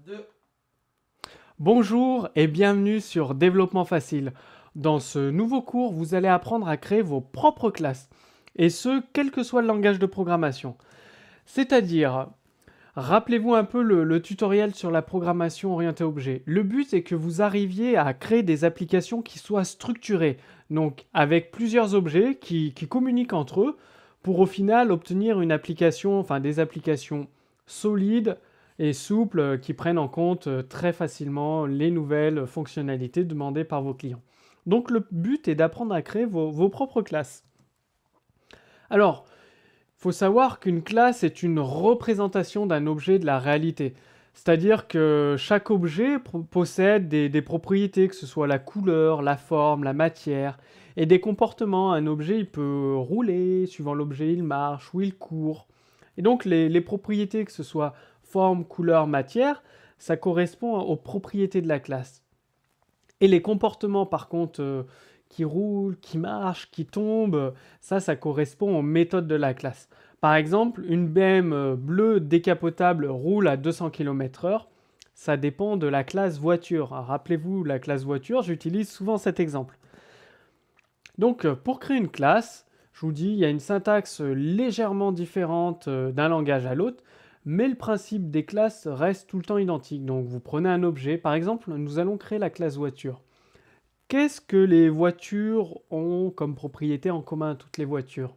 2. Bonjour et bienvenue sur Développement Facile. Dans ce nouveau cours, vous allez apprendre à créer vos propres classes, et ce, quel que soit le langage de programmation. C'est-à-dire, rappelez-vous un peu le tutoriel sur la programmation orientée objet. Le but est que vous arriviez à créer des applications qui soient structurées, donc avec plusieurs objets qui communiquent entre eux, pour au final obtenir une application, enfin des applications solides et souples qui prennent en compte très facilement les nouvelles fonctionnalités demandées par vos clients. Donc le but est d'apprendre à créer vos propres classes. Alors, il faut savoir qu'une classe est une représentation d'un objet de la réalité. C'est-à-dire que chaque objet possède des propriétés, que ce soit la couleur, la forme, la matière, et des comportements. Un objet, il peut rouler, suivant l'objet, il marche ou il court. Et donc les propriétés, que ce soit forme, couleur, matière, ça correspond aux propriétés de la classe. Et les comportements, par contre, qui roulent, qui marchent, qui tombent, ça correspond aux méthodes de la classe. Par exemple, une BM bleue décapotable roule à 200 km/h. Ça dépend de la classe voiture. Rappelez-vous, la classe voiture, j'utilise souvent cet exemple. Donc, pour créer une classe, je vous dis, il y a une syntaxe légèrement différente d'un langage à l'autre, mais le principe des classes reste tout le temps identique. Donc, vous prenez un objet, par exemple, nous allons créer la classe voiture. Qu'est-ce que les voitures ont comme propriété en commun, toutes les voitures?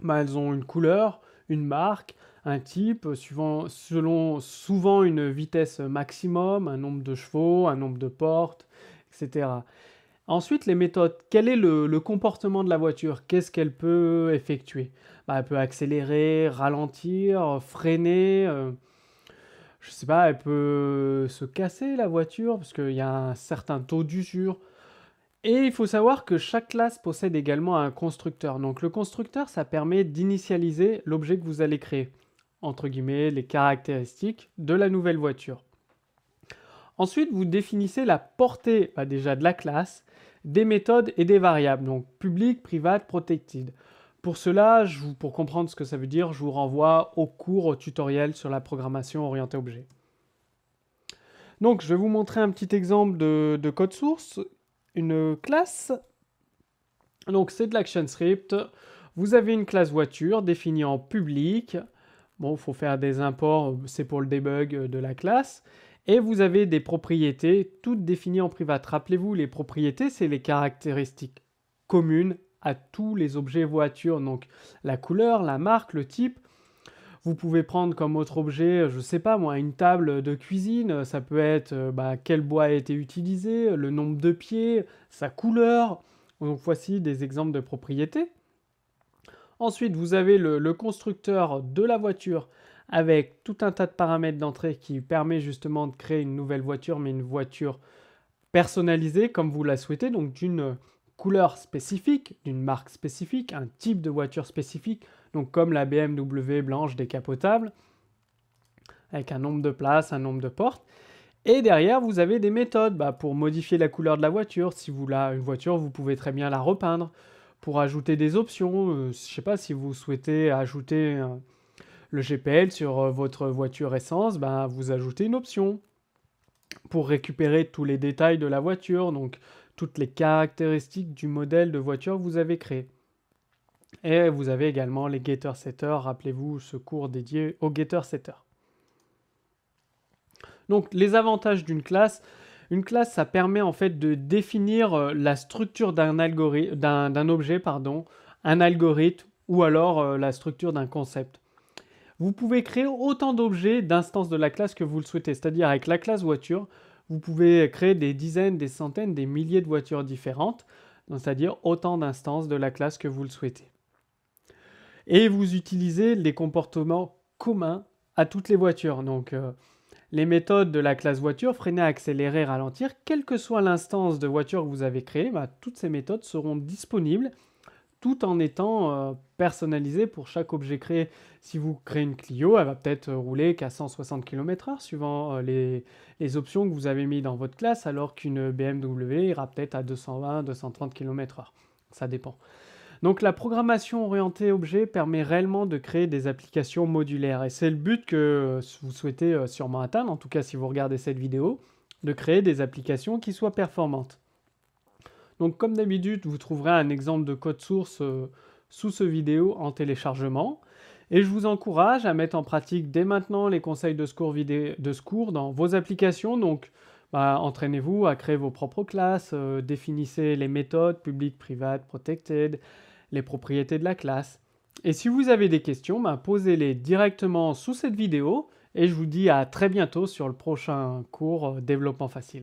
Bah, elles ont une couleur, une marque, un type, selon souvent une vitesse maximum, un nombre de chevaux, un nombre de portes, etc. Ensuite, les méthodes. Quel est le comportement de la voiture? Qu'est-ce qu'elle peut effectuer? Bah, elle peut accélérer, ralentir, freiner. Je sais pas, elle peut se casser la voiture parce qu'il y a un certain taux d'usure. Et il faut savoir que chaque classe possède également un constructeur. Donc le constructeur, ça permet d'initialiser l'objet que vous allez créer, entre guillemets, les caractéristiques de la nouvelle voiture. Ensuite, vous définissez la portée déjà de la classe, des méthodes et des variables, donc public, private, protected. Pour cela, pour comprendre ce que ça veut dire, je vous renvoie au cours, au tutoriel sur la programmation orientée objet. Donc, je vais vous montrer un petit exemple de code source. Une classe. Donc c'est de l'ActionScript. Vous avez une classe voiture définie en public. Bon, il faut faire des imports, c'est pour le debug de la classe. Et vous avez des propriétés toutes définies en private. Rappelez-vous, les propriétés, c'est les caractéristiques communes à tous les objets voitures. Donc la couleur, la marque, le type. Vous pouvez prendre comme autre objet, je ne sais pas moi, une table de cuisine. Ça peut être quel bois a été utilisé, le nombre de pieds, sa couleur. Donc voici des exemples de propriétés. Ensuite, vous avez le constructeur de la voiture avec tout un tas de paramètres d'entrée qui permet justement de créer une nouvelle voiture, mais une voiture personnalisée comme vous la souhaitez, donc d'une couleur spécifique, d'une marque spécifique, un type de voiture spécifique, donc comme la BMW blanche décapotable, avec un nombre de places, un nombre de portes. Et derrière, vous avez des méthodes pour modifier la couleur de la voiture. Si vous l'avez une voiture, vous pouvez très bien la repeindre. Pour ajouter des options, je ne sais pas si vous souhaitez ajouter le GPL sur votre voiture essence, vous ajoutez une option. Pour récupérer tous les détails de la voiture, donc toutes les caractéristiques du modèle de voiture que vous avez créé. Et vous avez également les getter setters, rappelez-vous ce cours dédié aux getter setters. Donc les avantages d'une classe, une classe ça permet en fait de définir la structure d'un objet, un algorithme ou alors la structure d'un concept. Vous pouvez créer autant d'objets d'instances de la classe que vous le souhaitez, c'est-à-dire avec la classe voiture, vous pouvez créer des dizaines, des centaines, des milliers de voitures différentes, c'est-à-dire autant d'instances de la classe que vous le souhaitez. Et vous utilisez les comportements communs à toutes les voitures. Donc les méthodes de la classe voiture, freiner, accélérer, ralentir, quelle que soit l'instance de voiture que vous avez créée, toutes ces méthodes seront disponibles tout en étant personnalisées pour chaque objet créé. Si vous créez une Clio, elle va peut-être rouler qu'à 160 km/h suivant les options que vous avez mis dans votre classe, alors qu'une BMW ira peut-être à 220, 230 km/h. Ça dépend. Donc la programmation orientée objet permet réellement de créer des applications modulaires et c'est le but que vous souhaitez sûrement atteindre, en tout cas si vous regardez cette vidéo, de créer des applications qui soient performantes. Donc comme d'habitude, vous trouverez un exemple de code source sous ce vidéo en téléchargement. Et je vous encourage à mettre en pratique dès maintenant les conseils de secours dans vos applications. Donc entraînez-vous à créer vos propres classes, définissez les méthodes public, private, protected, les propriétés de la classe. Et si vous avez des questions, posez-les directement sous cette vidéo. Et je vous dis à très bientôt sur le prochain cours développement facile.